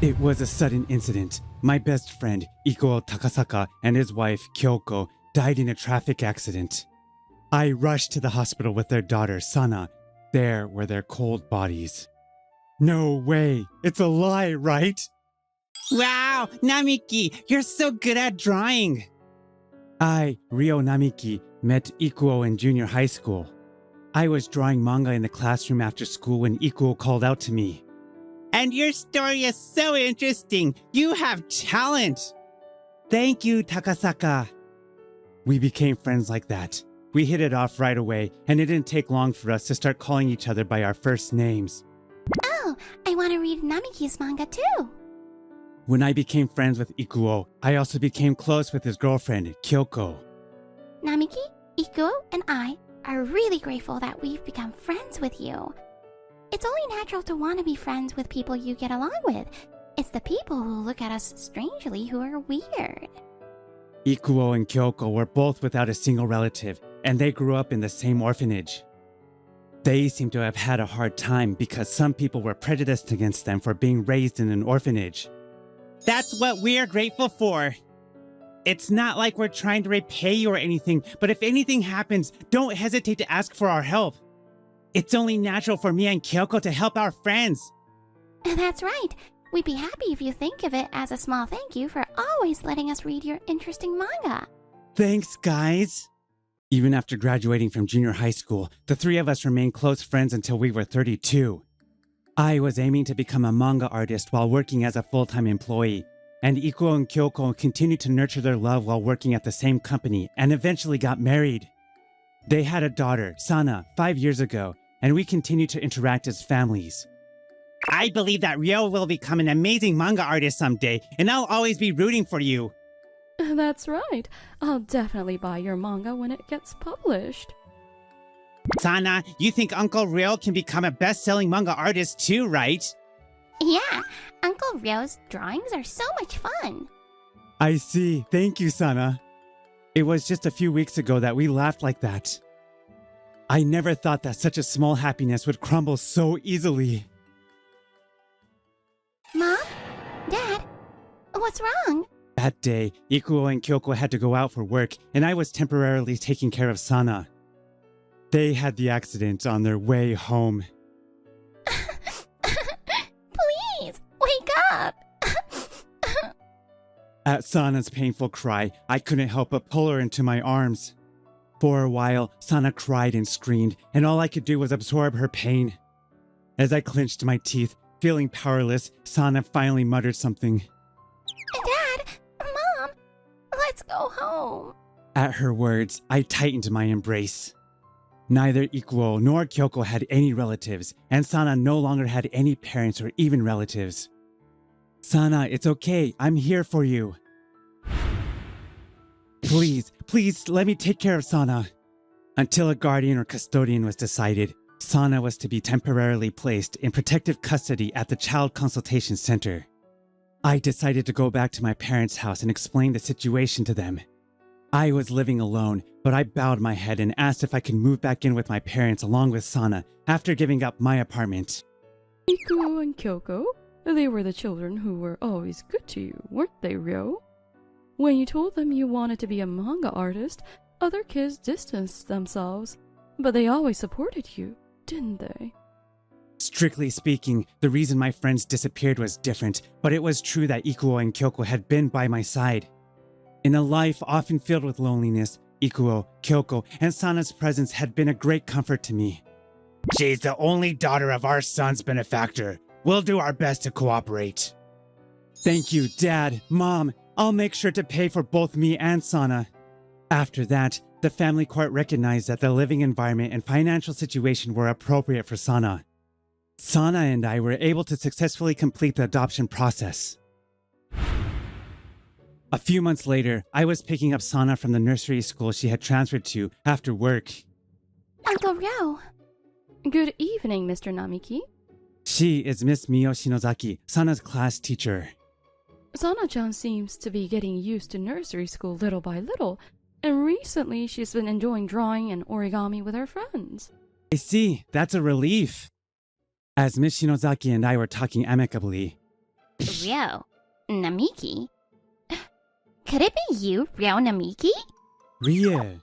It was a sudden incident. My best friend, Ikuo Takasaka, and his wife, Kyoko, died in a traffic accident. I rushed to the hospital with their daughter, Sana. There were their cold bodies. No way! It's a lie, right? Wow, Namiki, you're so good at drawing. I, Ryo Namiki, met Ikuo in junior high school. I was drawing manga in the classroom after school when Ikuo called out to me. And your story is so interesting. You have talent. Thank you, Takasaka. We became friends like that. We hit it off right away, and it didn't take long for us to start calling each other by our first names. Oh, I want to read Namiki's manga too. When I became friends with Ikuo, I also became close with his girlfriend, Kyoko. Namiki, Ikuo, and I are really grateful that we've become friends with you. It's only natural to want to be friends with people you get along with. It's the people who look at us strangely who are weird. Ikuo and Kyoko were both without a single relative, and they grew up in the same orphanage. They seem to have had a hard time because some people were prejudiced against them for being raised in an orphanage. That's what we're grateful for. It's not like we're trying to repay you or anything, but if anything happens, don't hesitate to ask for our help. It's only natural for me and Kyoko to help our friends. That's right. We'd be happy if you think of it as a small thank you for always letting us read your interesting manga. Thanks, guys. Even after graduating from junior high school, the three of us remained close friends until we were 32. I was aiming to become a manga artist while working as a full-time employee, and Ikuo and Kyoko continued to nurture their love while working at the same company and eventually got married. They had a daughter, Sana, 5 years ago, and we continue to interact as families. I believe that Ryo will become an amazing manga artist someday, and I'll always be rooting for you. That's right. I'll definitely buy your manga when it gets published. Sana, you think Uncle Ryo can become a best-selling manga artist too, right? Yeah, Uncle Ryo's drawings are so much fun. I see. Thank you, Sana. It was just a few weeks ago that we laughed like that. I never thought that such a small happiness would crumble so easily. Mom? Dad? What's wrong? That day, Ikuo and Kyoko had to go out for work, and I was temporarily taking care of Sana. They had the accident on their way home. Please, wake up! At Sana's painful cry, I couldn't help but pull her into my arms. For a while, Sana cried and screamed, and all I could do was absorb her pain. As I clenched my teeth, feeling powerless, Sana finally muttered something. Dad! Mom! Let's go home. At her words, I tightened my embrace. Neither Ikuo nor Kyoko had any relatives, and Sana no longer had any parents or even relatives. Sana, it's okay. I'm here for you. Please, let me take care of Sana. Until a guardian or custodian was decided, Sana was to be temporarily placed in protective custody at the Child Consultation Center. I decided to go back to my parents' house and explain the situation to them. I was living alone, but I bowed my head and asked if I could move back in with my parents along with Sana after giving up my apartment. Ikuo and Kyoko, they were the children who were always good to you, weren't they, Ryo? When you told them you wanted to be a manga artist, other kids distanced themselves, but they always supported you, didn't they? Strictly speaking, the reason my friends disappeared was different, but it was true that Ikuo and Kyoko had been by my side. In a life often filled with loneliness, Ikuo, Kyoko, and Sana's presence had been a great comfort to me. She's the only daughter of our son's benefactor. We'll do our best to cooperate. Thank you, Dad, Mom. I'll make sure to pay for both me and Sana. After that, the family court recognized that the living environment and financial situation were appropriate for Sana. Sana and I were able to successfully complete the adoption process. A few months later, I was picking up Sana from the nursery school she had transferred to after work. Uncle Ryo. Good evening, Mr. Namiki. She is Miss Mio Shinozaki, Sana's class teacher. Sana-chan seems to be getting used to nursery school little by little, and recently she's been enjoying drawing and origami with her friends. I see. That's a relief. As Miss Shinozaki and I were talking amicably, Ryo? Namiki? Could it be you, Ryo Namiki? Rie.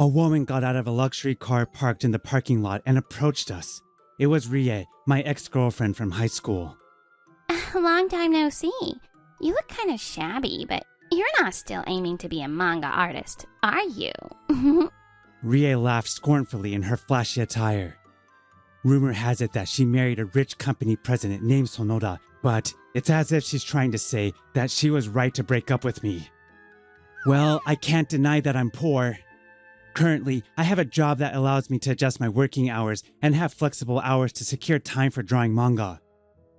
A woman got out of a luxury car parked in the parking lot and approached us. It was Rie, my ex-girlfriend from high school. Long time no see. You look kind of shabby, but you're not still aiming to be a manga artist, are you? Rie laughed scornfully in her flashy attire. Rumor has it that she married a rich company president named Sonoda, but it's as if she's trying to say that she was right to break up with me. Well, I can't deny that I'm poor. Currently, I have a job that allows me to adjust my working hours and have flexible hours to secure time for drawing manga.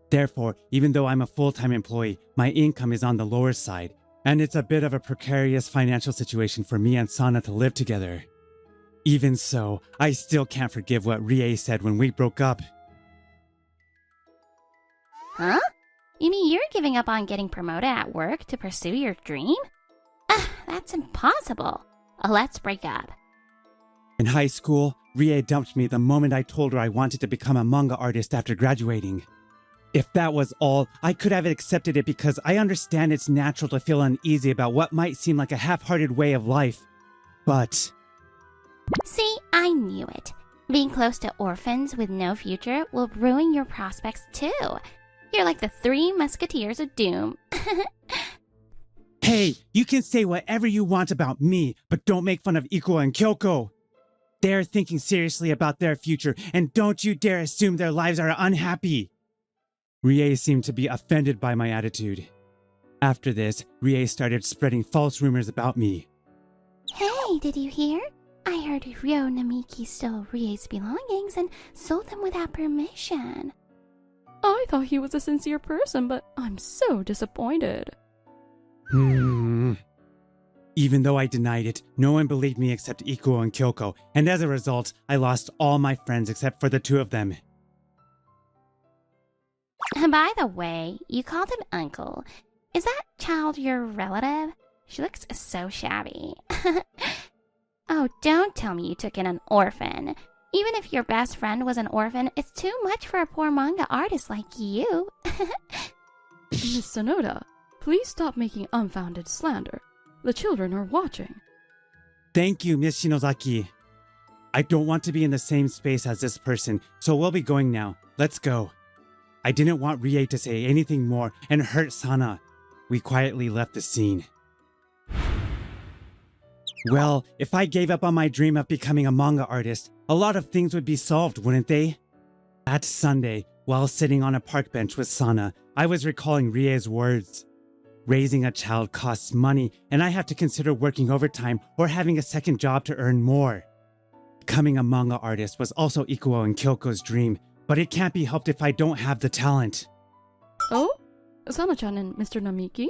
Therefore, even though I'm a full-time employee, my income is on the lower side, and it's a bit of a precarious financial situation for me and Sana to live together. Even so, I still can't forgive what Rie said when we broke up. Huh? You mean you're giving up on getting promoted at work to pursue your dream? That's impossible. Let's break up. In high school, Rie dumped me the moment I told her I wanted to become a manga artist after graduating. If that was all, I could have accepted it because I understand it's natural to feel uneasy about what might seem like a half-hearted way of life. But... See, I knew it. Being close to orphans with no future will ruin your prospects too. You're like the Three Musketeers of Doom. Hey, you can say whatever you want about me, but don't make fun of Ikuo and Kyoko. They're thinking seriously about their future, and don't you dare assume their lives are unhappy. Rie seemed to be offended by my attitude. After this, Rie started spreading false rumors about me. Hey, did you hear? I heard Ryo Namiki stole Rie's belongings and sold them without permission. I thought he was a sincere person, but I'm so disappointed. Even though I denied it, no one believed me except Ikuo and Kyoko, and as a result, I lost all my friends except for the two of them. By the way, you called him uncle. Is that child your relative? She looks so shabby. Oh, don't tell me you took in an orphan. Even if your best friend was an orphan, it's too much for a poor manga artist like you. Miss Sonoda, please stop making unfounded slander. The children are watching. Thank you, Miss Shinozaki. I don't want to be in the same space as this person, so we'll be going now. Let's go. I didn't want Rie to say anything more and hurt Sana. We quietly left the scene. Well, if I gave up on my dream of becoming a manga artist, a lot of things would be solved, wouldn't they? That Sunday, while sitting on a park bench with Sana, I was recalling Rie's words. Raising a child costs money, and I have to consider working overtime or having a second job to earn more. Becoming a manga artist was also Ikuo and Kyoko's dream, but it can't be helped if I don't have the talent. Oh? Sana-chan and Mr. Namiki?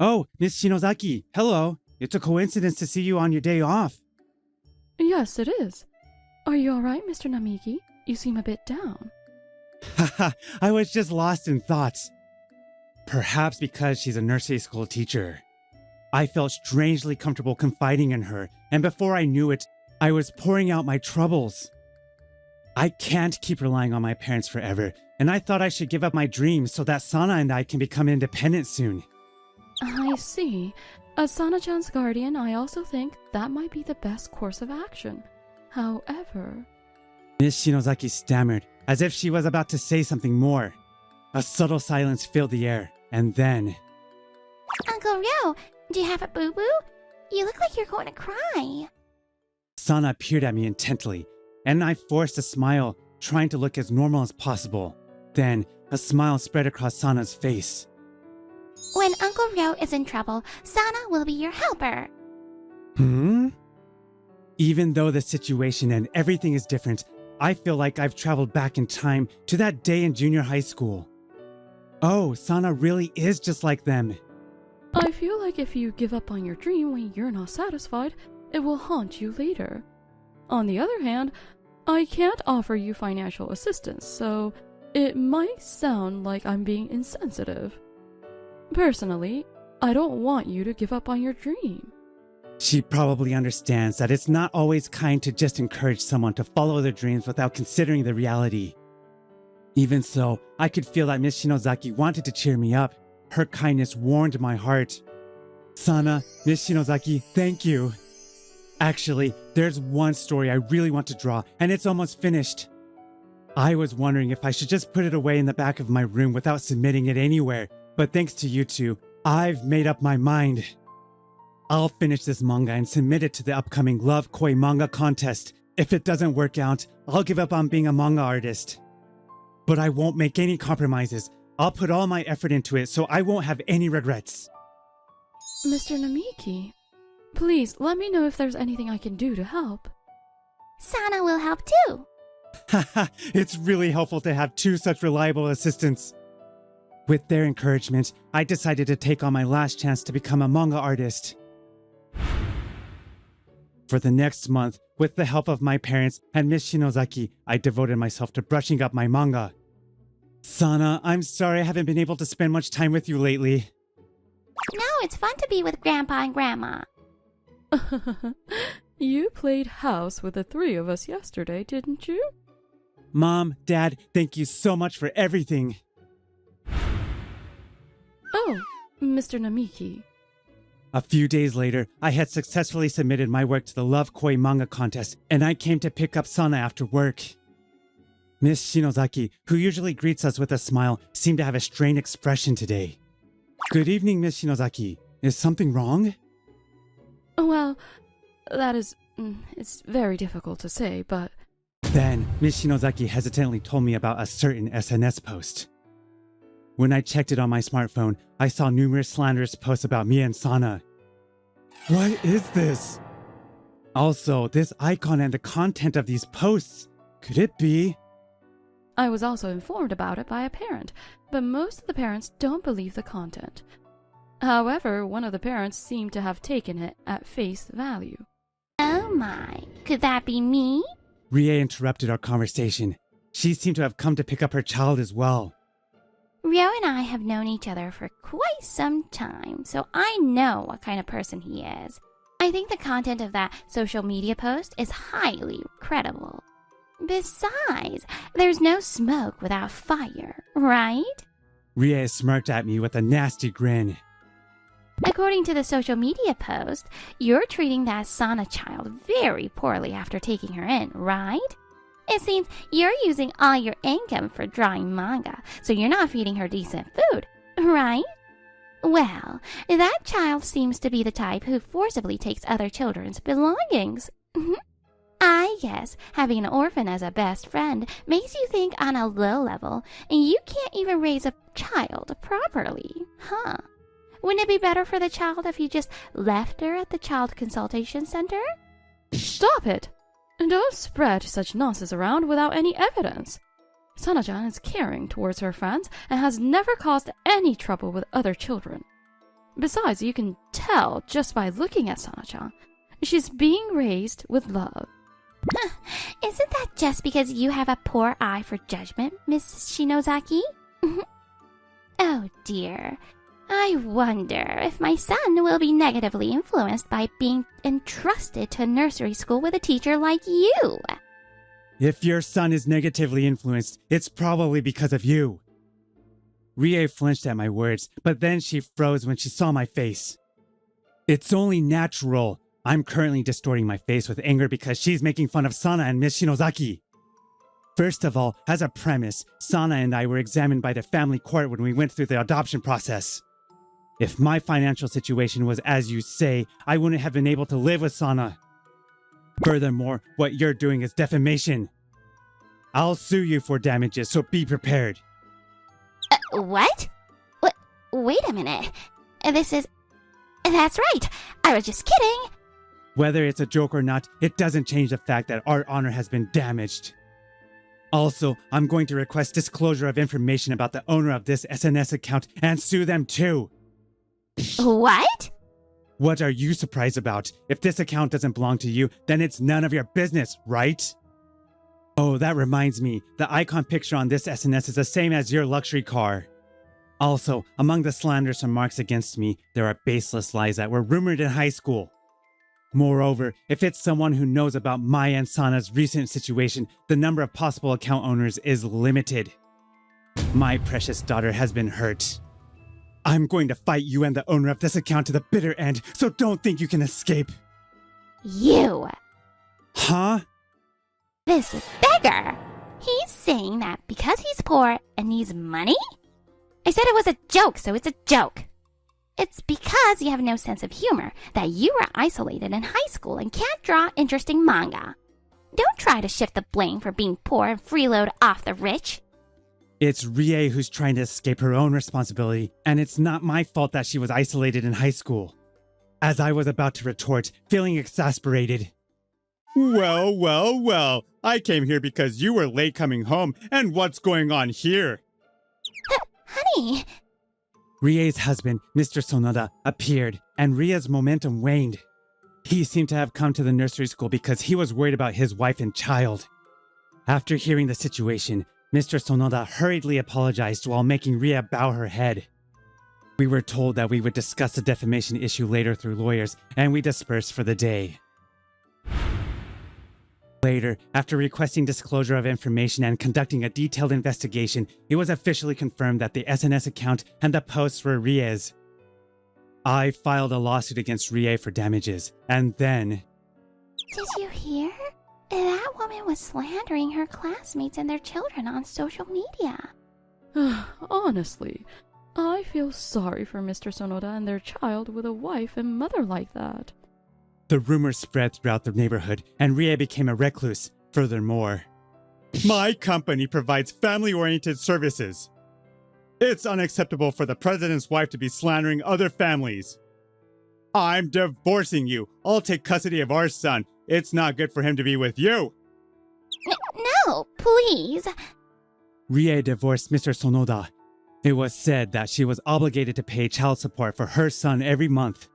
Oh, Miss Shinozaki, hello. It's a coincidence to see you on your day off. Yes, it is. Are you alright, Mr. Namiki? You seem a bit down. Haha, I was just lost in thoughts. Perhaps because she's a nursery school teacher. I felt strangely comfortable confiding in her, and before I knew it, I was pouring out my troubles. I can't keep relying on my parents forever, and I thought I should give up my dreams so that Sana and I can become independent soon. I see. As Sana-chan's guardian, I also think that might be the best course of action. However... Miss Shinozaki stammered, as if she was about to say something more. A subtle silence filled the air, and then... Uncle Ryo, do you have a boo-boo? You look like you're going to cry. Sana peered at me intently, and I forced a smile, trying to look as normal as possible. Then, a smile spread across Sana's face. When Uncle Ryo is in trouble, Sana will be your helper. Even though the situation and everything is different, I feel like I've traveled back in time to that day in junior high school. Oh, Sana really is just like them. I feel like if you give up on your dream when you're not satisfied, it will haunt you later. On the other hand, I can't offer you financial assistance, so it might sound like I'm being insensitive. Personally, I don't want you to give up on your dream. She probably understands that it's not always kind to just encourage someone to follow their dreams without considering the reality. Even so, I could feel that Miss Shinozaki wanted to cheer me up. Her kindness warmed my heart. Sana, Miss Shinozaki, thank you. Actually, there's one story I really want to draw, and it's almost finished. I was wondering if I should just put it away in the back of my room without submitting it anywhere, but thanks to you two, I've made up my mind. I'll finish this manga and submit it to the upcoming Love Koi manga contest. If it doesn't work out, I'll give up on being a manga artist. But I won't make any compromises. I'll put all my effort into it so I won't have any regrets. Mr. Namiki, please let me know if there's anything I can do to help. Sana will help too. Haha, it's really helpful to have two such reliable assistants. With their encouragement, I decided to take on my last chance to become a manga artist. For the next month, with the help of my parents and Miss Shinozaki, I devoted myself to brushing up my manga. Sana, I'm sorry I haven't been able to spend much time with you lately. No, it's fun to be with Grandpa and Grandma. You played house with the three of us yesterday, didn't you? Mom, Dad, thank you so much for everything. Oh, Mr. Namiki. A few days later, I had successfully submitted my work to the Love Koi manga contest, and I came to pick up Sana after work. Miss Shinozaki, who usually greets us with a smile, seemed to have a strained expression today. Good evening, Miss Shinozaki. Is something wrong? Well, it's very difficult to say, but... Then, Miss Shinozaki hesitantly told me about a certain SNS post. When I checked it on my smartphone, I saw numerous slanderous posts about me and Sana. What is this? Also, this icon and the content of these posts. Could it be? I was also informed about it by a parent, but most of the parents don't believe the content. However, one of the parents seemed to have taken it at face value. Oh my, could that be me? Rie interrupted our conversation. She seemed to have come to pick up her child as well. Ryo and I have known each other for quite some time, so I know what kind of person he is. I think the content of that social media post is highly credible. Besides, there's no smoke without fire, right? Rie smirked at me with a nasty grin. According to the social media post, you're treating that Sana child very poorly after taking her in, right? It seems you're using all your income for drawing manga, so you're not feeding her decent food, right? Well, that child seems to be the type who forcibly takes other children's belongings. I guess having an orphan as a best friend makes you think on a low level, and you can't even raise a child properly, huh? Wouldn't it be better for the child if you just left her at the child consultation center? Stop it! And don't spread such nonsense around without any evidence. Sana-chan is caring towards her friends and has never caused any trouble with other children. Besides, you can tell just by looking at Sana-chan. She's being raised with love. Isn't that just because you have a poor eye for judgment, Miss Shinozaki? Oh dear. I wonder if my son will be negatively influenced by being entrusted to a nursery school with a teacher like you. If your son is negatively influenced, it's probably because of you. Rie flinched at my words, but then she froze when she saw my face. It's only natural. I'm currently distorting my face with anger because she's making fun of Sana and Miss Shinozaki. First of all, as a premise, Sana and I were examined by the family court when we went through the adoption process. If my financial situation was as you say, I wouldn't have been able to live with Sana. Furthermore, what you're doing is defamation. I'll sue you for damages, so be prepared. What? Wait a minute. That's right. I was just kidding. Whether it's a joke or not, it doesn't change the fact that our honor has been damaged. Also, I'm going to request disclosure of information about the owner of this SNS account and sue them too. What? What are you surprised about? If this account doesn't belong to you, then it's none of your business, right? Oh, that reminds me. The icon picture on this SNS is the same as your luxury car. Also, among the slanders and remarks against me, there are baseless lies that were rumored in high school. Moreover, if it's someone who knows about Maya and Sana's recent situation, the number of possible account owners is limited. My precious daughter has been hurt. I'm going to fight you and the owner of this account to the bitter end, so don't think you can escape. You! Huh? This beggar! He's saying that because he's poor and needs money? I said it was a joke, so it's a joke. It's because you have no sense of humor that you were isolated in high school and can't draw interesting manga. Don't try to shift the blame for being poor and freeload off the rich. It's Rie who's trying to escape her own responsibility, and it's not my fault that she was isolated in high school. As I was about to retort, feeling exasperated. Well, I came here because you were late coming home, and what's going on here? Honey, Rie's husband, Mr. Sonoda, appeared, and Ria's momentum waned. He seemed to have come to the nursery school because he was worried about his wife and child. After hearing the situation, Mr. Sonoda hurriedly apologized while making Ria bow her head. We were told that we would discuss the defamation issue later through lawyers, and we dispersed for the day. Later, after requesting disclosure of information and conducting a detailed investigation, it was officially confirmed that the SNS account and the posts were Rie's. I filed a lawsuit against Rie for damages, and then... did you hear? That woman was slandering her classmates and their children on social media. Honestly, I feel sorry for Mr. Sonoda and their child with a wife and mother like that. The rumors spread throughout the neighborhood, and Rie became a recluse. Furthermore, my company provides family-oriented services. It's unacceptable for the president's wife to be slandering other families. I'm divorcing you. I'll take custody of our son. It's not good for him to be with you. No, please. Rie divorced Mr. Sonoda. It was said that she was obligated to pay child support for her son every month.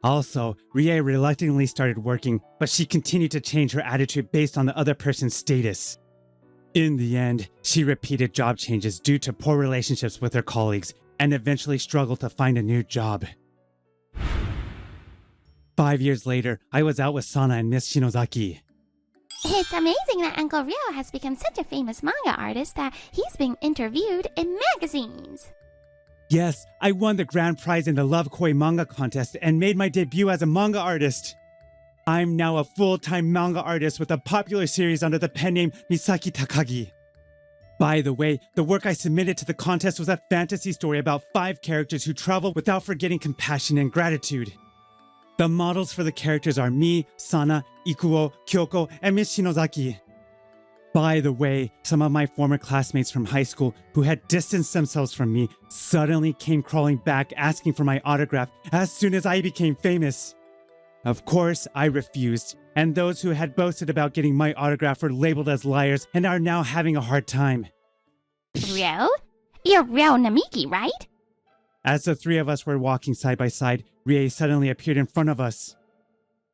Also, Rie reluctantly started working, but she continued to change her attitude based on the other person's status. In the end, she repeated job changes due to poor relationships with her colleagues and eventually struggled to find a new job. 5 years later, I was out with Sana and Miss Shinozaki. It's amazing that Uncle Ryo has become such a famous manga artist that he's being interviewed in magazines. Yes, I won the grand prize in the Love Koi manga contest and made my debut as a manga artist. I'm now a full-time manga artist with a popular series under the pen name Misaki Takagi. By the way, the work I submitted to the contest was a fantasy story about 5 characters who travel without forgetting compassion and gratitude. The models for the characters are me, Sana, Ikuo, Kyoko, and Miss Shinozaki. By the way, some of my former classmates from high school who had distanced themselves from me suddenly came crawling back asking for my autograph as soon as I became famous. Of course, I refused, and those who had boasted about getting my autograph were labeled as liars and are now having a hard time. Ryo? You're Ryo Namiki, right? As the 3 of us were walking side by side, Rie suddenly appeared in front of us.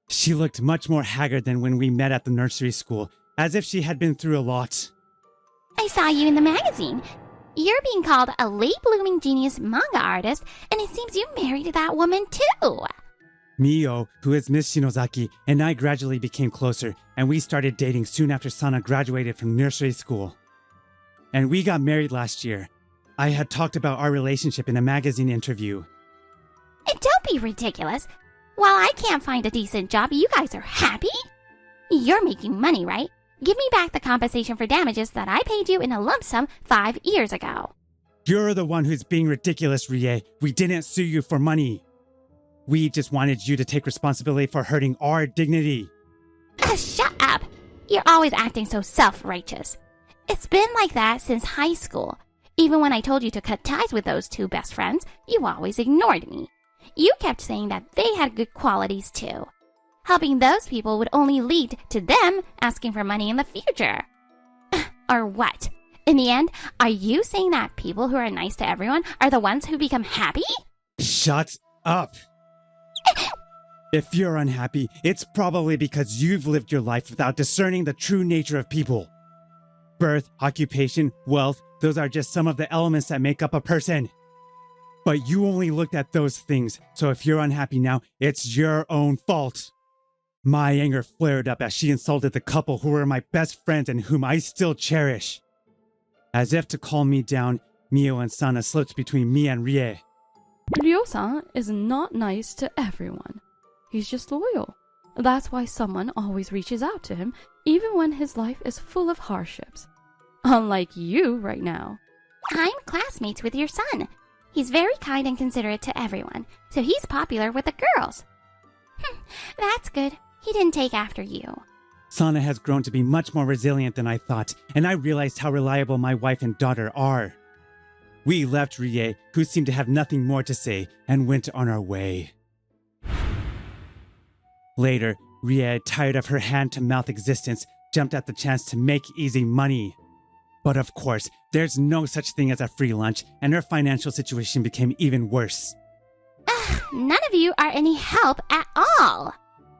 She looked much more haggard than when we met at the nursery school, as if she had been through a lot. I saw you in the magazine. You're being called a late-blooming genius manga artist, and it seems you married that woman too. Mio, who is Miss Shinozaki, and I gradually became closer, and we started dating soon after Sana graduated from nursery school. And we got married last year. I had talked about our relationship in a magazine interview. And don't be ridiculous. While I can't find a decent job, you guys are happy? You're making money, right? Give me back the compensation for damages that I paid you in a lump sum 5 years ago. You're the one who's being ridiculous, Rie. We didn't sue you for money. We just wanted you to take responsibility for hurting our dignity. Shut up! You're always acting so self-righteous. It's been like that since high school. Even when I told you to cut ties with those 2 best friends, you always ignored me. You kept saying that they had good qualities too. Helping those people would only lead to them asking for money in the future. Or what? In the end, are you saying that people who are nice to everyone are the ones who become happy? Shut up! If you're unhappy, it's probably because you've lived your life without discerning the true nature of people. Birth, occupation, wealth, those are just some of the elements that make up a person. But you only looked at those things, so if you're unhappy now, it's your own fault. My anger flared up as she insulted the couple who were my best friends and whom I still cherish. As if to calm me down, Mio and Sana slipped between me and Rie. Ryo-san is not nice to everyone. He's just loyal. That's why someone always reaches out to him, even when his life is full of hardships. Unlike you right now. I'm classmates with your son. He's very kind and considerate to everyone, so he's popular with the girls. That's good. He didn't take after you. Sana has grown to be much more resilient than I thought, and I realized how reliable my wife and daughter are. We left Rie, who seemed to have nothing more to say, and went on our way. Later, Rie, tired of her hand-to-mouth existence, jumped at the chance to make easy money. But of course, there's no such thing as a free lunch, and her financial situation became even worse. None of you are any help at all.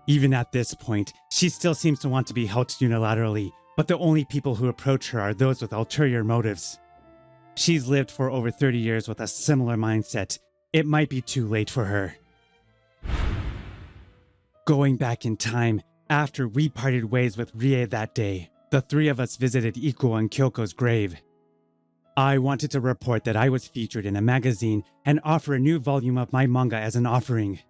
Even at this point, she still seems to want to be helped unilaterally, but the only people who approach her are those with ulterior motives. She's lived for over 30 years with a similar mindset. It might be too late for her. Going back in time, after we parted ways with Rie that day, the three of us visited Ikuo and Kyoko's grave. I wanted to report that I was featured in a magazine and offer a new volume of my manga as an offering.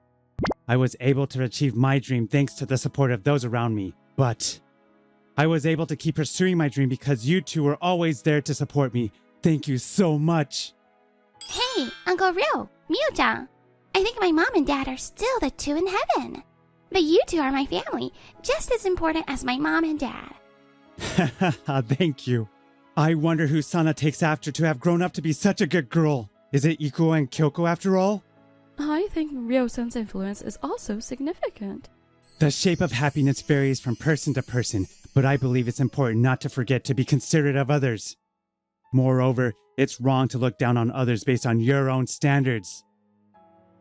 I was able to achieve my dream thanks to the support of those around me, but I was able to keep pursuing my dream because you two were always there to support me. Thank you so much. Hey, Uncle Ryo, Mio-chan. I think my mom and dad are still the two in heaven. But you two are my family, just as important as my mom and dad. Thank you. I wonder who Sana takes after to have grown up to be such a good girl. Is it Ikuo and Kyoko after all? I think Ryo-san's influence is also significant. The shape of happiness varies from person to person, but I believe it's important not to forget to be considerate of others. Moreover, it's wrong to look down on others based on your own standards.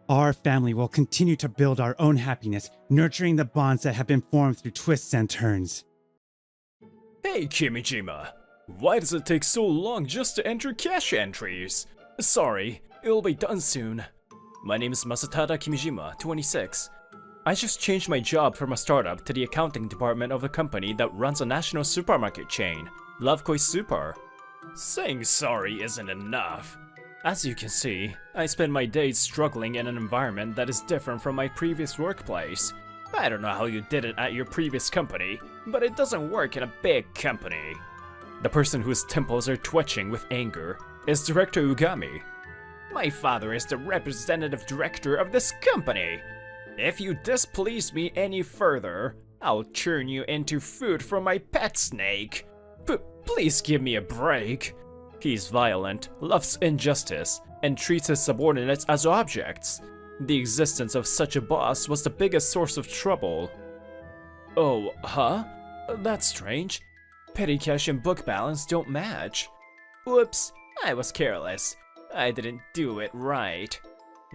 Our family will continue to build our own happiness, nurturing the bonds that have been formed through twists and turns. Hey Kimijima, why does it take so long just to enter cash entries? Sorry, it'll be done soon. My name is Masatada Kimijima, 26. I just changed my job from a startup to the accounting department of a company that runs a national supermarket chain, Lovekoi Super. Saying sorry isn't enough. As you can see, I spend my days struggling in an environment that is different from my previous workplace. I don't know how you did it at your previous company, but it doesn't work in a big company. The person whose temples are twitching with anger is Director Ugami. My father is the representative director of this company. If you displease me any further, I'll turn you into food for my pet snake. Please give me a break. He's violent, loves injustice, and treats his subordinates as objects. The existence of such a boss was the biggest source of trouble. Oh, huh? That's strange. Petty cash and book balance don't match. Whoops, I was careless. I didn't do it right.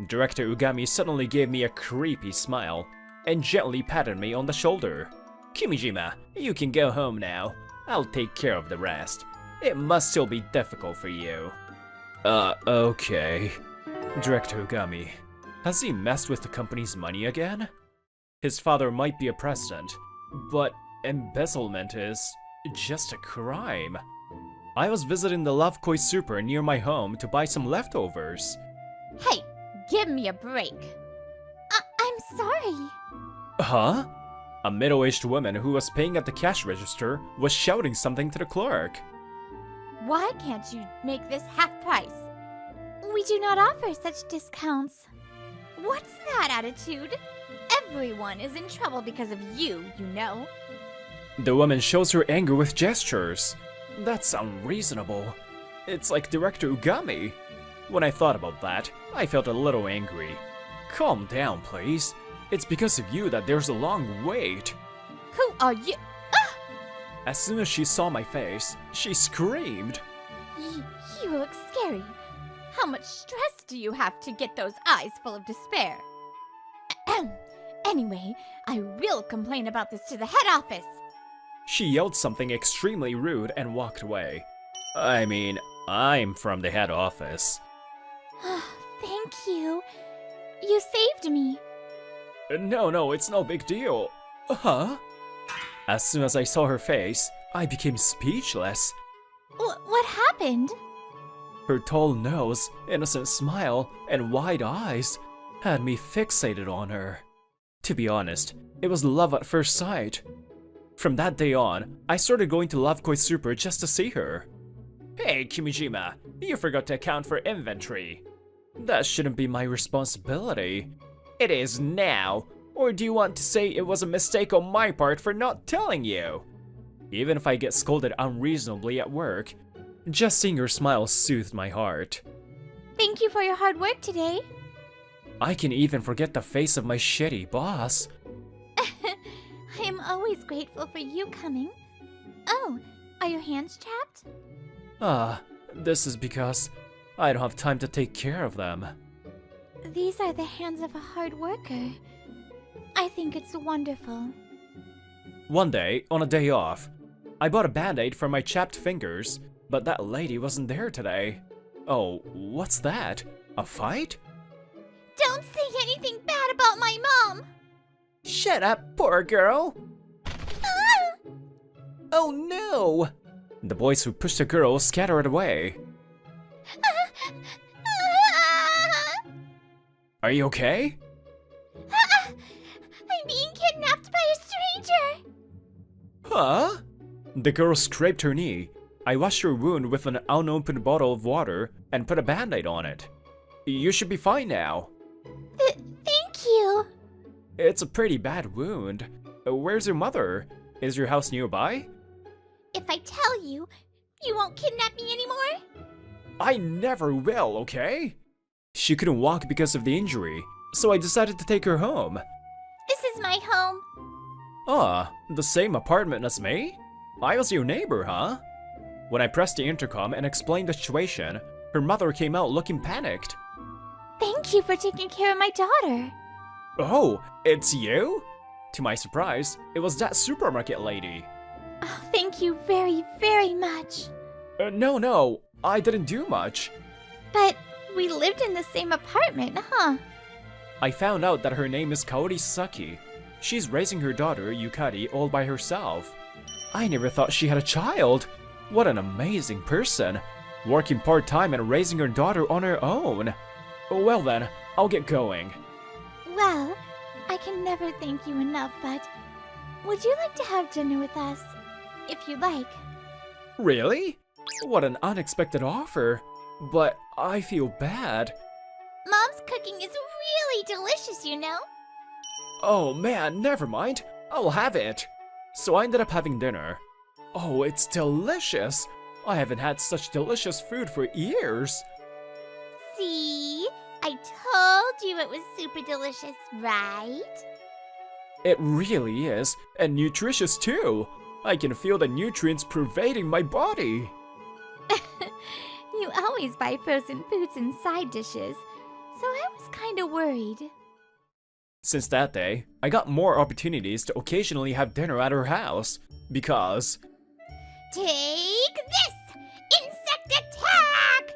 Director Ugami suddenly gave me a creepy smile and gently patted me on the shoulder. Kimijima, you can go home now. I'll take care of the rest. It must still be difficult for you. Okay. Director Ugami, has he messed with the company's money again? His father might be a president, but embezzlement is just a crime. I was visiting the Lovekoi Super near my home to buy some leftovers. Hey, give me a break. I'm sorry. Huh? A middle-aged woman who was paying at the cash register was shouting something to the clerk. Why can't you make this half price? We do not offer such discounts. What's that attitude? Everyone is in trouble because of you, you know. The woman shows her anger with gestures. That's unreasonable. It's like Director Ugami. When I thought about that, I felt a little angry. Calm down, please. It's because of you that there's a long wait. Who are you? As soon as she saw my face, she screamed. You look scary. How much stress do you have to get those eyes full of despair? Anyway, I will complain about this to the head office. She yelled something extremely rude and walked away. I mean, I'm from the head office. Thank you. You saved me. No, it's no big deal. Huh? As soon as I saw her face, I became speechless. What happened? Her tall nose, innocent smile, and wide eyes had me fixated on her. To be honest, it was love at first sight. From that day on, I started going to Love Super just to see her. Hey, Kimijima, you forgot to account for inventory. That shouldn't be my responsibility. It is now. Or do you want to say it was a mistake on my part for not telling you? Even if I get scolded unreasonably at work, just seeing her smile soothed my heart. Thank you for your hard work today. I can even forget the face of my shitty boss. I am always grateful for you coming. Oh, are your hands chapped? This is because I don't have time to take care of them. These are the hands of a hard worker. I think it's wonderful. One day, on a day off, I bought a band-aid for my chapped fingers, but that lady wasn't there today. Oh, what's that? A fight? Don't say anything bad about my mom! Shut up, poor girl! Ah! Oh no! The boys who pushed the girl scattered away. Are you okay? I'm being kidnapped by a stranger! Huh? The girl scraped her knee. I washed her wound with an unopened bottle of water and put a band-aid on it. You should be fine now. Thank you. It's a pretty bad wound. Where's your mother? Is your house nearby? If I tell you, you won't kidnap me anymore? I never will, okay? She couldn't walk because of the injury, so I decided to take her home. This is my home. Ah, the same apartment as me? I was your neighbor, huh? When I pressed the intercom and explained the situation, her mother came out looking panicked. Thank you for taking care of my daughter. Oh, it's you? To my surprise, it was that supermarket lady. Oh, thank you very, very much. No, I didn't do much. But we lived in the same apartment, huh? I found out that her name is Kaori Saki. She's raising her daughter, Yukari, all by herself. I never thought she had a child. What an amazing person. Working part-time and raising her daughter on her own. Well then, I'll get going. Well, I can never thank you enough, but would you like to have dinner with us? If you'd like. Really? What an unexpected offer. But I feel bad. Mom's cooking is really delicious, you know? Oh man, never mind. I'll have it. So I ended up having dinner. Oh, it's delicious. I haven't had such delicious food for years. See? I told you it was super delicious, right? It really is, and nutritious too. I can feel the nutrients pervading my body. You always buy frozen foods and side dishes, so I was kinda worried. Since that day, I got more opportunities to occasionally have dinner at her house, because... Take this! Insect attack!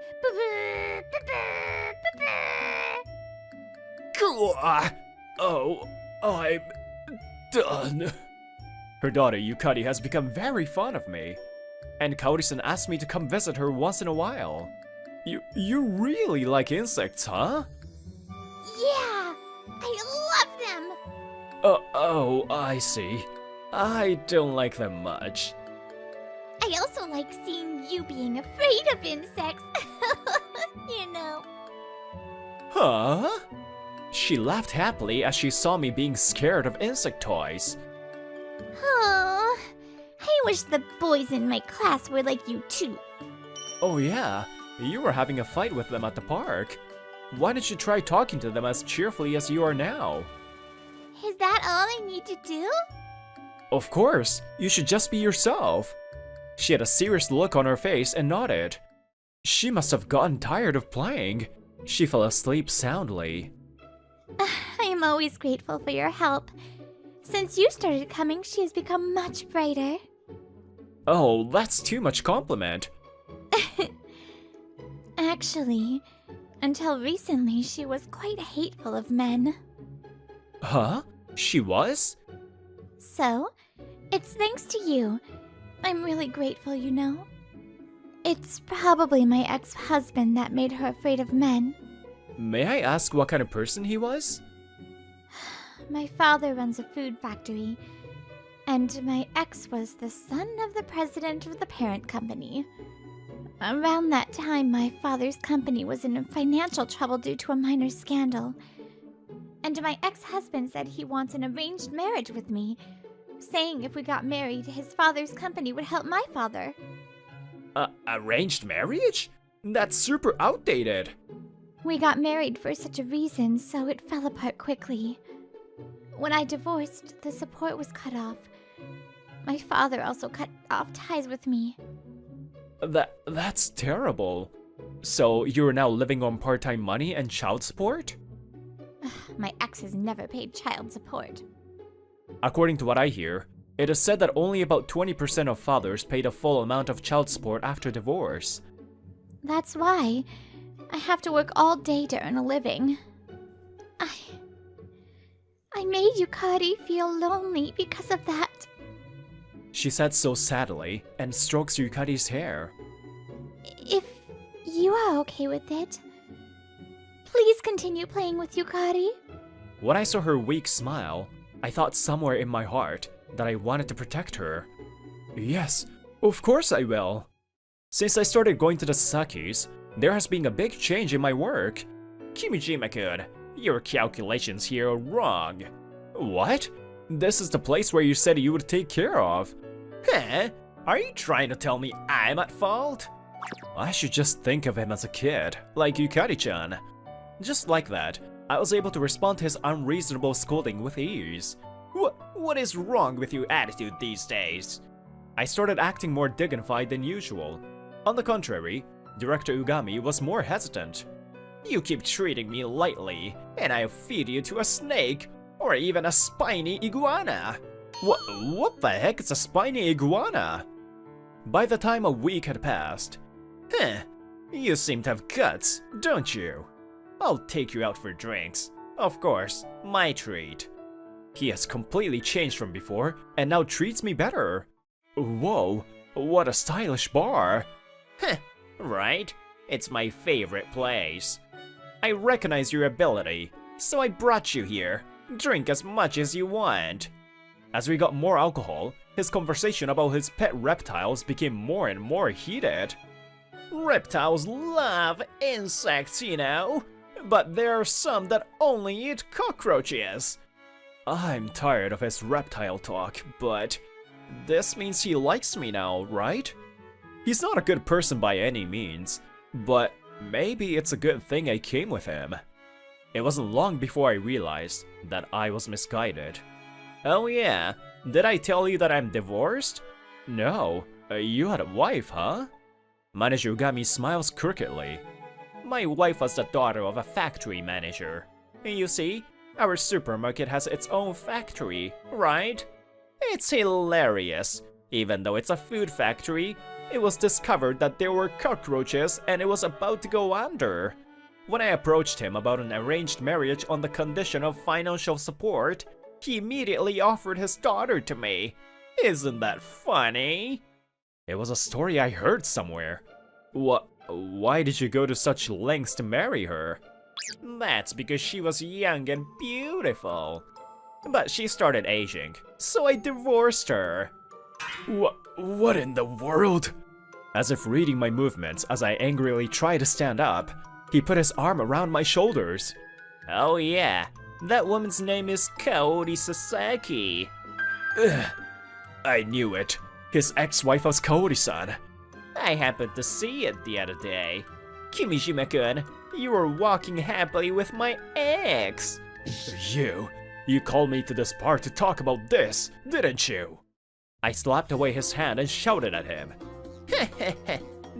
Cool. Oh, I'm done. Her daughter Yukari has become very fond of me, and Kaori-san asked me to come visit her once in a while. You really like insects, huh? Yeah, I love them! Oh, I see. I don't like them much. I also like seeing you being afraid of insects. You know. Huh? She laughed happily as she saw me being scared of insect toys. Oh, I wish the boys in my class were like you too. Oh yeah, you were having a fight with them at the park. Why don't you try talking to them as cheerfully as you are now? Is that all I need to do? Of course, you should just be yourself. She had a serious look on her face and nodded. She must have gotten tired of playing. She fell asleep soundly. I am always grateful for your help. Since you started coming, she has become much brighter. Oh, that's too much compliment. Actually, until recently, she was quite hateful of men. Huh? She was? So, it's thanks to you. I'm really grateful, you know. It's probably my ex-husband that made her afraid of men. May I ask what kind of person he was? My father runs a food factory, and my ex was the son of the president of the parent company. Around that time, my father's company was in financial trouble due to a minor scandal. And my ex-husband said he wants an arranged marriage with me, saying if we got married, his father's company would help my father. Arranged marriage? That's super outdated. We got married for such a reason, so it fell apart quickly. When I divorced, the support was cut off. My father also cut off ties with me. That's terrible. So you're now living on part-time money and child support? My ex has never paid child support. According to what I hear, it is said that only about 20% of fathers pay the full amount of child support after divorce. That's why I have to work all day to earn a living. I made Yukari feel lonely because of that. She said so sadly and strokes Yukari's hair. If you are okay with it, please continue playing with Yukari. When I saw her weak smile, I thought somewhere in my heart that I wanted to protect her. Yes, of course I will. Since I started going to the Sasaki's, there has been a big change in my work. Kimijima-kun, your calculations here are wrong. What? This is the place where you said you would take care of. Huh? Are you trying to tell me I'm at fault? I should just think of him as a kid, like Yukari-chan. Just like that, I was able to respond to his unreasonable scolding with ease. What is wrong with your attitude these days? I started acting more dignified than usual. On the contrary, Director Ugami was more hesitant. You keep treating me lightly, and I'll feed you to a snake, or even a spiny iguana. What the heck is a spiny iguana? By the time a week had passed, you seem to have guts, don't you? I'll take you out for drinks. Of course, my treat. He has completely changed from before, and now treats me better. Whoa, what a stylish bar. Right? It's my favorite place. I recognize your ability, so I brought you here. Drink as much as you want. As we got more alcohol, his conversation about his pet reptiles became more and more heated. Reptiles love insects, you know, but there are some that only eat cockroaches. I'm tired of his reptile talk, but this means he likes me now, right? He's not a good person by any means, but maybe it's a good thing I came with him. It wasn't long before I realized that I was misguided. Oh yeah, did I tell you that I'm divorced? No, you had a wife, huh? Manager Ugami smiles crookedly. My wife was the daughter of a factory manager. You see, our supermarket has its own factory, right? It's hilarious. Even though it's a food factory, it was discovered that there were cockroaches and it was about to go under. When I approached him about an arranged marriage on the condition of financial support, he immediately offered his daughter to me. Isn't that funny? It was a story I heard somewhere. Why did you go to such lengths to marry her? That's because she was young and beautiful. But she started aging, so I divorced her. What in the world? As if reading my movements as I angrily tried to stand up, he put his arm around my shoulders. Oh yeah, that woman's name is Kaori Sasaki. Ugh, I knew it. His ex-wife was Kaori-san. I happened to see it the other day. Kimijima-kun, you were walking happily with my ex. You called me to this bar to talk about this, didn't you? I slapped away his hand and shouted at him.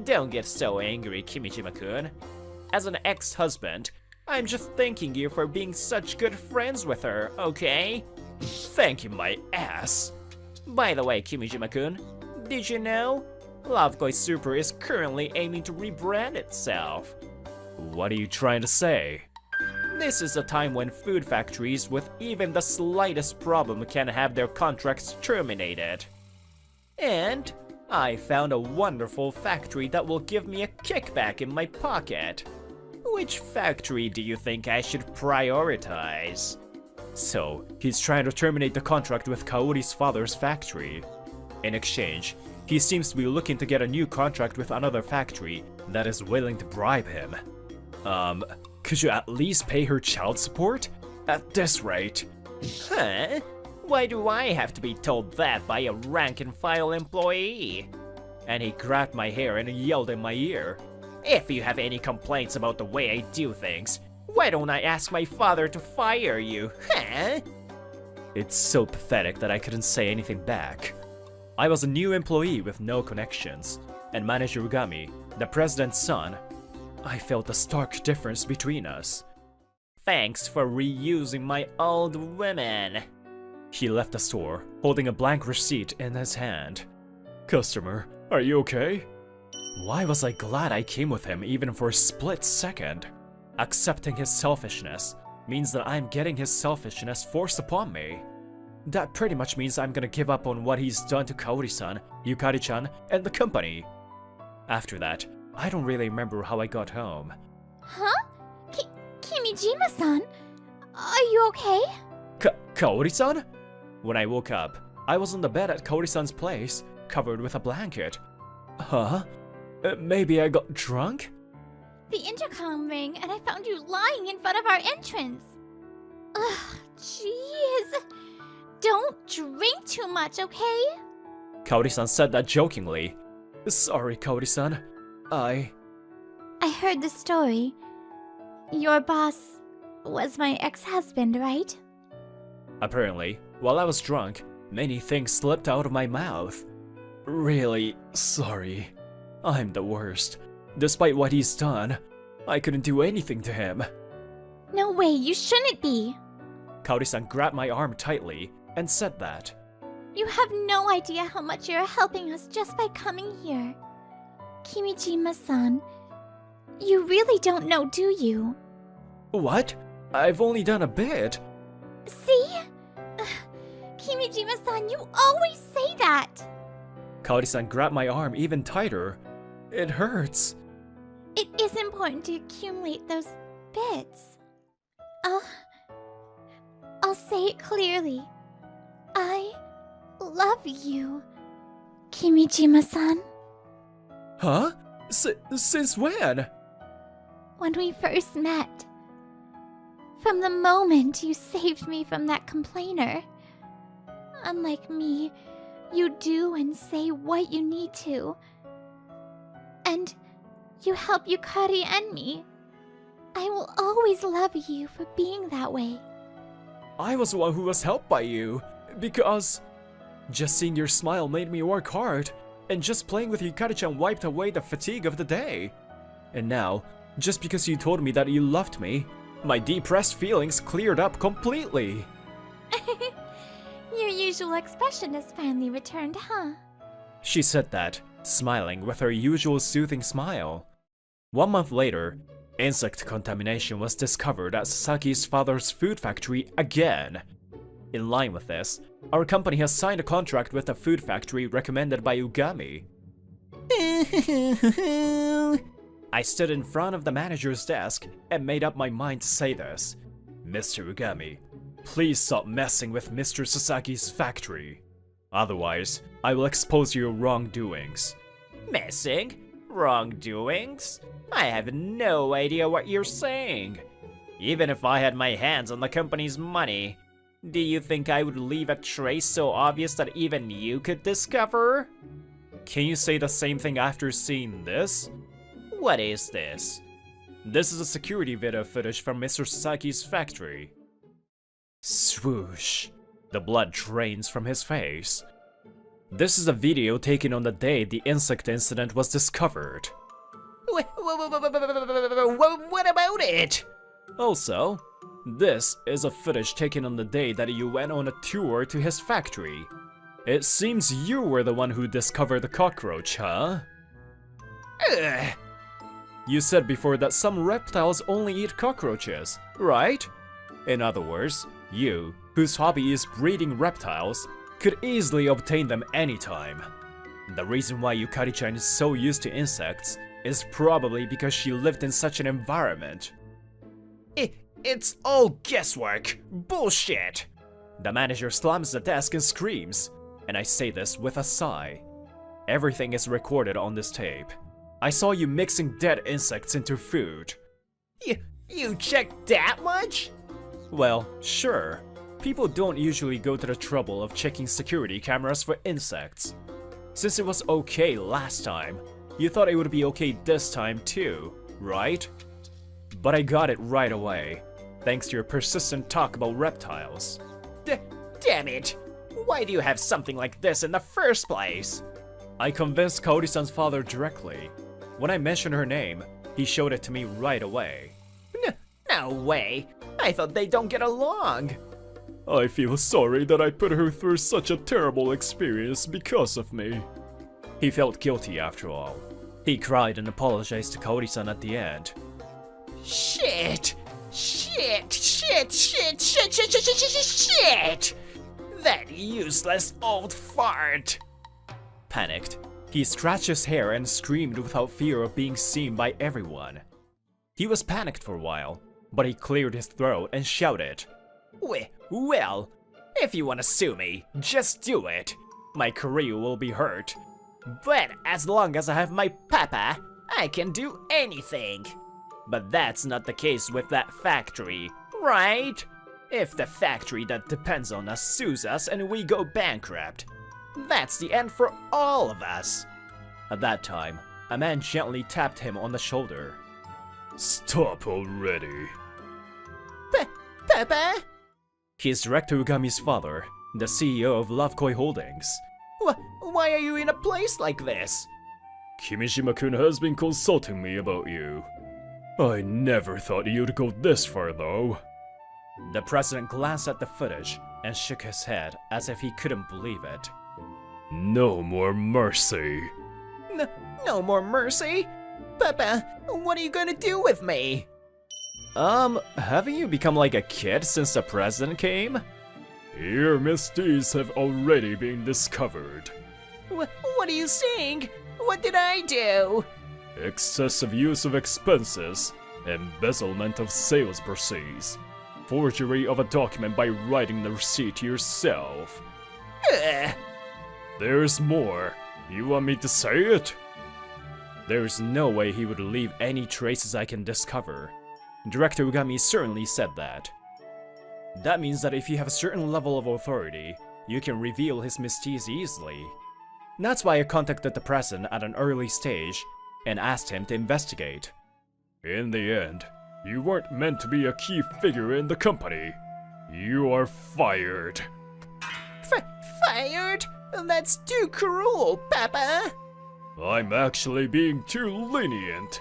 Don't get so angry, Kimijima-kun. As an ex-husband, I'm just thanking you for being such good friends with her, okay? Thank you, my ass. By the way, Kimijima-kun, did you know? Lovekoi Super is currently aiming to rebrand itself. What are you trying to say? This is a time when food factories with even the slightest problem can have their contracts terminated. And I found a wonderful factory that will give me a kickback in my pocket. Which factory do you think I should prioritize? So, he's trying to terminate the contract with Kaori's father's factory. In exchange, he seems to be looking to get a new contract with another factory that is willing to bribe him. Could you at least pay her child support? At this rate. Huh? Why do I have to be told that by a rank-and-file employee? And he grabbed my hair and yelled in my ear. If you have any complaints about the way I do things, why don't I ask my father to fire you, huh? It's so pathetic that I couldn't say anything back. I was a new employee with no connections, and Manager Ugami, the president's son, I felt a stark difference between us. Thanks for reusing my old women. He left the store, holding a blank receipt in his hand. Customer, are you okay? Why was I glad I came with him even for a split second? Accepting his selfishness means that I'm getting his selfishness forced upon me. That pretty much means I'm gonna give up on what he's done to Kaori-san, Yukari-chan, and the company. After that, I don't really remember how I got home. Huh? Kimijima-san? Are you okay? Kaori-san? When I woke up, I was on the bed at Kaori-san's place, covered with a blanket. Huh? Maybe I got drunk? The intercom rang and I found you lying in front of our entrance. Ugh, jeez. Don't drink too much, okay? Kaori-san said that jokingly. Sorry, Kaori-san. I heard the story. Your boss was my ex-husband, right? Apparently, while I was drunk, many things slipped out of my mouth. Really sorry. I'm the worst. Despite what he's done, I couldn't do anything to him. No way, you shouldn't be. Kaori-san grabbed my arm tightly and said that. You have no idea how much you're helping us just by coming here. Kimijima-san, you really don't know, do you? What? I've only done a bit. See? Kimijima-san, you always say that! Kaori-san grabbed my arm even tighter. It hurts. It is important to accumulate those bits. I'll say it clearly. I love you, Kimijima-san. Huh? Since when? When we first met. From the moment you saved me from that complainer. Unlike me, you do and say what you need to. And you help Yukari and me. I will always love you for being that way. I was the one who was helped by you, because just seeing your smile made me work hard, and just playing with Yukari-chan wiped away the fatigue of the day. And now, just because you told me that you loved me, my depressed feelings cleared up completely. Your usual expression has finally returned, huh? She said that, smiling with her usual soothing smile. 1 month later, insect contamination was discovered at Sasaki's father's food factory again. In line with this, our company has signed a contract with a food factory recommended by Ugami. I stood in front of the manager's desk and made up my mind to say this. Mr. Ugami, please stop messing with Mr. Sasaki's factory. Otherwise, I will expose your wrongdoings. Messing? Wrongdoings? I have no idea what you're saying. Even if I had my hands on the company's money, do you think I would leave a trace so obvious that even you could discover? Can you say the same thing after seeing this? What is this? This is a security video footage from Mr. Sasaki's factory. Swoosh. The blood drains from his face. This is a video taken on the day the insect incident was discovered. What about it? Also, this is a footage taken on the day that you went on a tour to his factory. It seems you were the one who discovered the cockroach, huh? Ugh. You said before that some reptiles only eat cockroaches, right? In other words, you, whose hobby is breeding reptiles, could easily obtain them anytime. The reason why Yukari-chan is so used to insects is probably because she lived in such an environment. It's all guesswork! Bullshit! The manager slams the desk and screams, and I say this with a sigh. Everything is recorded on this tape. I saw you mixing dead insects into food. You checked that much? Well, sure. People don't usually go to the trouble of checking security cameras for insects. Since it was okay last time, you thought it would be okay this time too, right? But I got it right away, thanks to your persistent talk about reptiles. Damn it! Why do you have something like this in the first place? I convinced Kaori-san's father directly. When I mentioned her name, he showed it to me right away. No way! I thought they don't get along! I feel sorry that I put her through such a terrible experience because of me. He felt guilty after all. He cried and apologized to Kaori-san at the end. Shit! Shit! Shit! Shit! Shit! Shit! Shit! Shit! Shit! Shit! That useless old fart! Panicked, he scratched his hair and screamed without fear of being seen by everyone. He was panicked for a while, but he cleared his throat and shouted, Well, if you want to sue me, just do it. My career will be hurt. But as long as I have my papa, I can do anything. But that's not the case with that factory, right? If the factory that depends on us sues us and we go bankrupt, that's the end for all of us. At that time, a man gently tapped him on the shoulder. Stop already. Papa? He is Director Ugami's father, the CEO of Lovekoi Holdings. Why are you in a place like this? Kimishima-kun has been consulting me about you. I never thought you'd go this far, though. The president glanced at the footage and shook his head as if he couldn't believe it. No more mercy. No more mercy? Papa, what are you gonna do with me? Haven't you become like a kid since the president came? Your misdeeds have already been discovered. What are you saying? What did I do? Excessive use of expenses, embezzlement of sales proceeds, forgery of a document by writing the receipt yourself. There's more. You want me to say it? There's no way he would leave any traces I can discover. Director Ugami certainly said that. That means that if you have a certain level of authority, you can reveal his misdeeds easily. That's why I contacted the president at an early stage and asked him to investigate. In the end, you weren't meant to be a key figure in the company. You are fired. Fired? That's too cruel, Papa. I'm actually being too lenient.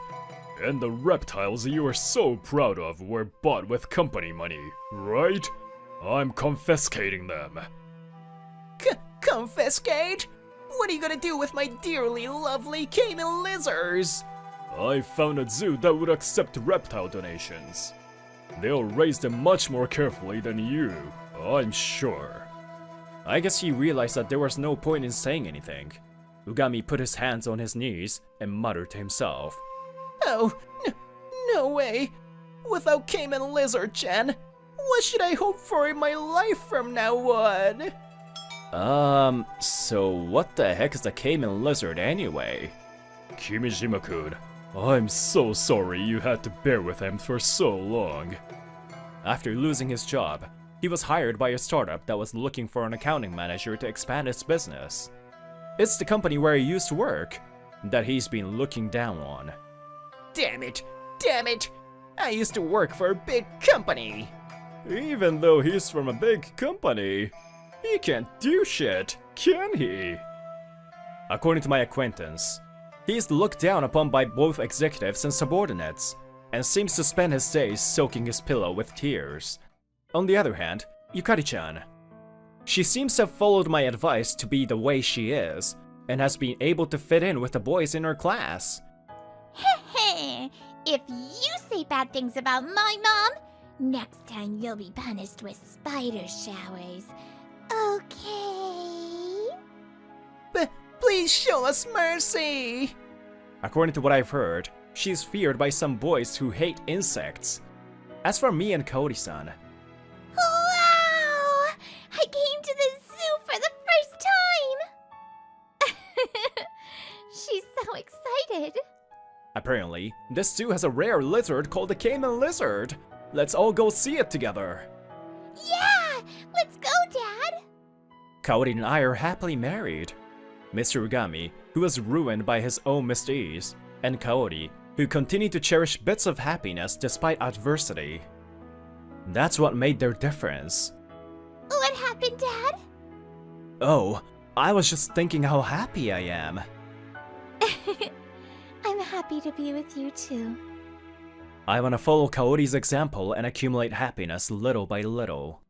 And the reptiles you are so proud of were bought with company money, right? I'm confiscating them. Confiscate? What are you gonna do with my dearly lovely caiman lizards? I found a zoo that would accept reptile donations. They'll raise them much more carefully than you, I'm sure. I guess he realized that there was no point in saying anything. Ugami put his hands on his knees and muttered to himself. Oh, no way. Without Cayman Lizard-chan, what should I hope for in my life from now on? So what the heck is the Cayman Lizard anyway? Kimishima-kun, I'm so sorry you had to bear with him for so long. After losing his job, he was hired by a startup that was looking for an accounting manager to expand its business. It's the company where he used to work that he's been looking down on. Damn it! Damn it! I used to work for a big company! Even though he's from a big company, he can't do shit, can he? According to my acquaintance, he is looked down upon by both executives and subordinates, and seems to spend his days soaking his pillow with tears. On the other hand, Yukari-chan. She seems to have followed my advice to be the way she is, and has been able to fit in with the boys in her class. If you say bad things about my mom, next time you'll be punished with spider showers. Okay? Please show us mercy! According to what I've heard, she's feared by some boys who hate insects. As for me and Kaori-san, Wow! I came to the zoo for the first time! She's so excited. Apparently, this zoo has a rare lizard called the caiman lizard. Let's all go see it together. Yeah! Let's go, Dad! Kaori and I are happily married. Mr. Ugami, who was ruined by his own misdeeds, and Kaori, who continued to cherish bits of happiness despite adversity. That's what made their difference. What happened, Dad? Oh, I was just thinking how happy I am. I'm happy to be with you too. I want to follow Kaori's example and accumulate happiness little by little.